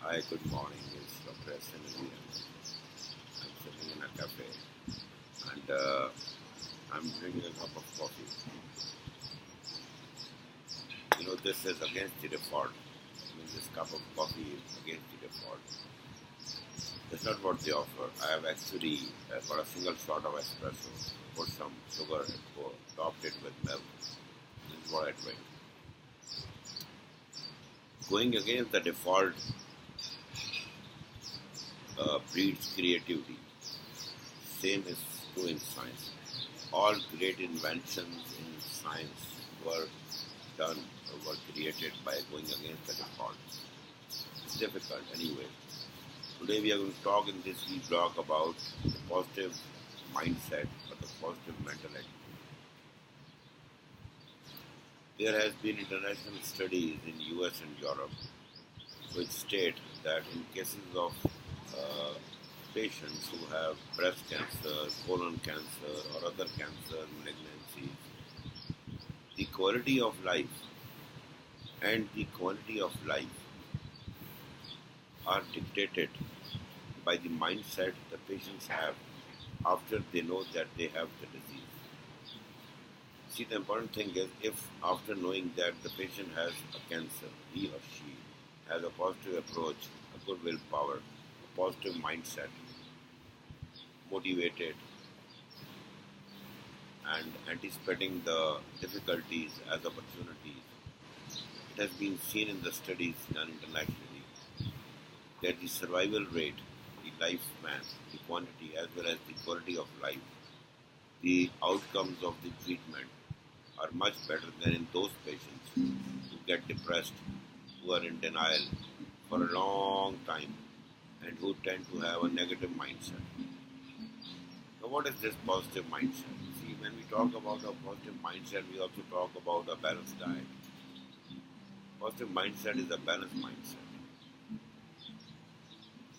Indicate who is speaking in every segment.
Speaker 1: Hi, good morning. It's Dr. Ahsen Nazir Ahmed. I'm sitting in a cafe and I'm drinking a cup of coffee. This is against the default. This cup of coffee is against the default. That's not what they offer. I have actually got a single shot of espresso, put some sugar and topped it with milk. This is what I drink. Going against the default breeds creativity. Same is true in science. All great inventions in science were done were created by going against the default. It's difficult anyway. Today we are going to talk in this vlog about the positive mindset or the positive mental attitude. There has been international studies in US and Europe which state that in cases of patients who have breast cancer, colon cancer or other cancer malignancies, the quality of life and the quantity of life are dictated by the mindset the patients have after they know that they have the disease. See, the important thing is if after knowing that the patient has a cancer, he or she has a positive approach, a good willpower, a positive mindset, motivated and anticipating the difficulties as opportunities, it has been seen in the studies done internationally that the survival rate, the lifespan, the quantity as well as the quality of life, the outcomes of the treatment are much better than in those patients who get depressed, who are in denial for a long time and who tend to have a negative mindset. Now what is this positive mindset? See, when we talk about a positive mindset, we also talk about a balanced diet. Positive mindset is a balanced mindset.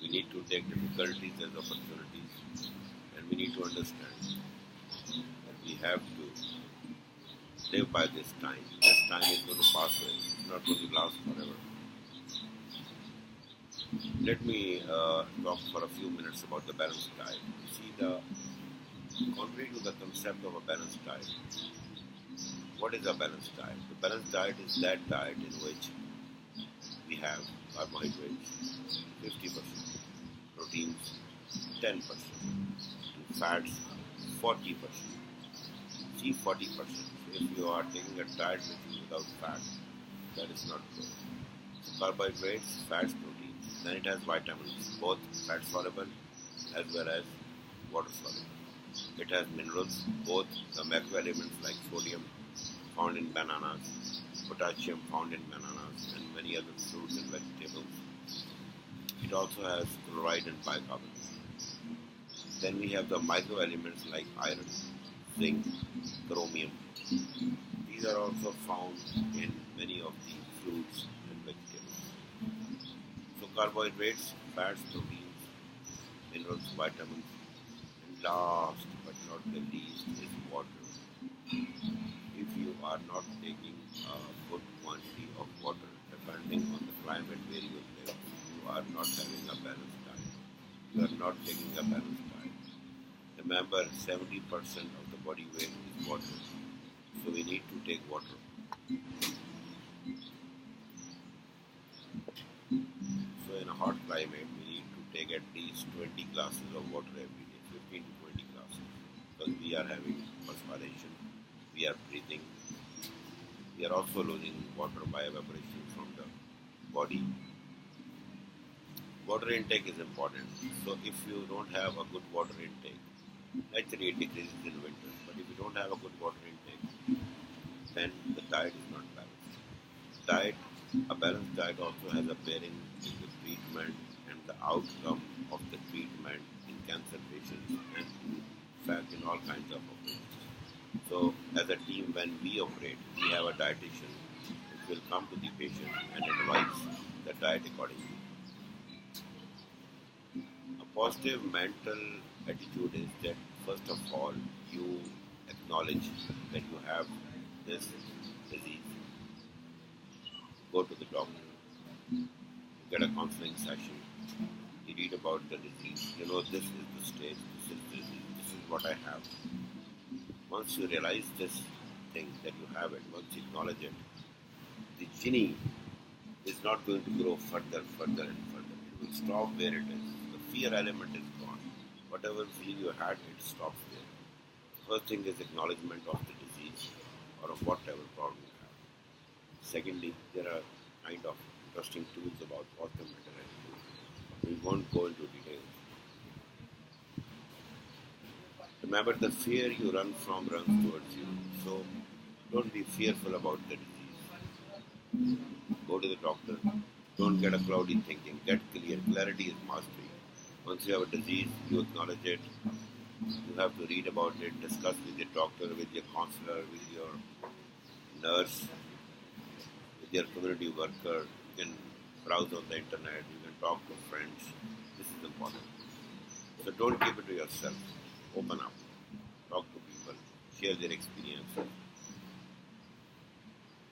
Speaker 1: We need to take difficulties as opportunities and we need to understand that we have to live by this time. This time is going to pass away. It's not going to last forever. Let me talk for a few minutes about the balanced diet. See, contrary to the concept of a balanced diet, what is a balanced diet? The balanced diet is that diet in which we have carbohydrates 50%, proteins 10%, and fats 40%. See, 40%. So if you are taking a diet which is without fat, that is not good. So carbohydrates, fats, proteins. Then it has vitamins, both fat soluble as well as water soluble. It has minerals, both the macro elements like sodium found in bananas, potassium found in bananas and many other fruits and vegetables. It also has chloride and bicarbonate. Then we have the micro elements like iron, zinc, chromium. These are also found in many of the fruits and vegetables. So carbohydrates, fats, proteins, minerals, vitamins, and last but not the least is water. If you are not taking a good quantity of water, depending on the climate where you live, you are not having a balanced diet. You are not taking a balanced diet. Remember, 70% of the body weight is water. So we need to take water. So in a hot climate, we need to take at least 20 glasses of water every day, 15 to 20 glasses. Because we are having perspiration, we are breathing, we are also losing water by evaporation from the body. Water intake is important. So if you don't have a good water intake, naturally it decreases in winter. But if you don't have a good water intake, then the diet is not balanced. A balanced diet also has a bearing in the treatment and the outcome of the treatment in cancer patients and in fact in all kinds of operations. So as a team, when we operate, we have a dietitian who will come to the patient and advise the diet accordingly. A positive mental attitude is that first of all you acknowledge that you have this disease. Go to the doctor. get a counseling session, you read about the disease, you know this is the stage, this is the disease, this is what I have. Once you realize this thing that you have it, once you acknowledge it, the genie is not going to grow further, further and further. It will stop where it is. The fear element is gone. Whatever fear you had, it stops there. First thing is acknowledgement of the disease or of whatever problem you have. Secondly, there are kind of interesting tools about what the matter is. We won't go into details. Remember, the fear you run from runs towards you. So don't be fearful about the disease. Go to the doctor. Don't get a cloudy thinking. Get clear. Clarity is mastery. Once you have a disease, you acknowledge it. You have to read about it, discuss with your doctor, with your counselor, with your nurse, with your community worker. You can browse on the internet. You can talk to friends. This is important. So don't keep it to yourself. Open up. Talk to people. Share their experiences.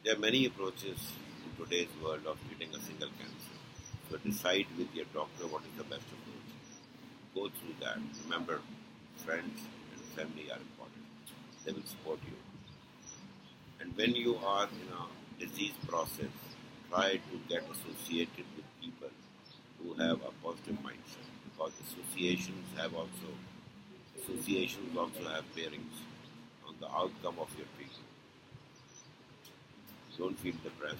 Speaker 1: There are many approaches in today's world of treating a single cancer. So decide with your doctor what is the best approach. Go through that. Remember, friends and family are important. They will support you. And when you are in a disease process, try to get associated with people who have a positive mindset, because associations also have bearings on the outcome of your treatment. Don't feel depressed.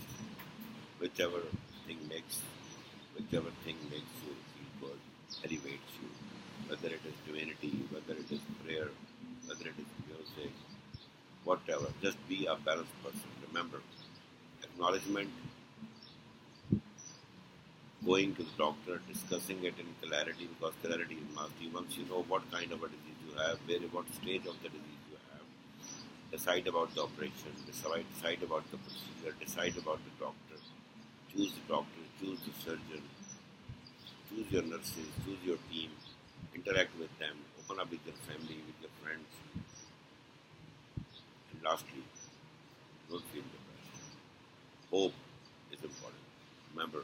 Speaker 1: Whichever thing makes you feel good, elevates you. Whether it is divinity, whether it is prayer, whether it is music, whatever. Just be a balanced person. Remember, acknowledgement, going to the doctor, discussing it in clarity, because clarity is mastery. Once you know what kind of a disease you have, what stage of the disease you have, decide about the operation, decide about the procedure, decide about the doctor, choose the surgeon, choose your nurses, choose your team, interact with them, open up with your family, with your friends. And lastly, don't feel depressed. Hope is important. Remember,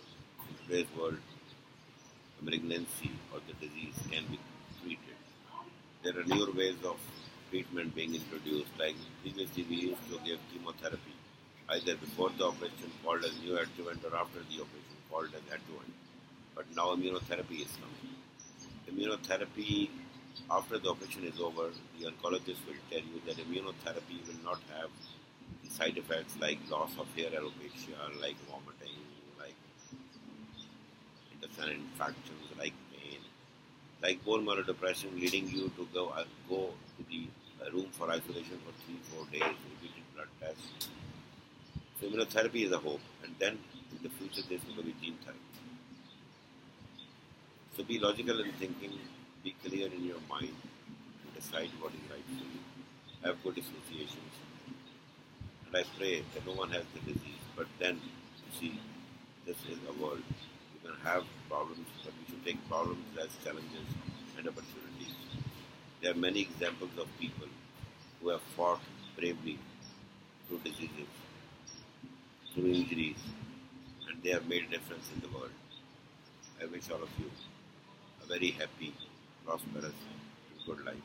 Speaker 1: in today's world, the malignancy or the disease can be treated. There are newer ways of treatment being introduced, like previously we used to give chemotherapy either before the operation called as neoadjuvant or after the operation called as adjuvant. But now immunotherapy is coming. Immunotherapy, after the operation is over, the oncologist will tell you that immunotherapy will not have side effects like loss of hair alopecia, like vomiting, like intestinal infections, like pain, like bone marrow depression, leading you to go to the room for isolation for 3-4 days, repeated blood tests. So immunotherapy is a hope, and then in the future there's going to be gene therapy. So be logical in thinking, be clear in your mind, and decide what is right for you. Have good associations. And I pray that no one has the disease, but then, you see, this is a world. You can have problems, but we should take problems as challenges and opportunities. There are many examples of people who have fought bravely through diseases, through injuries, and they have made a difference in the world. I wish all of you a very happy, prosperous, and good life.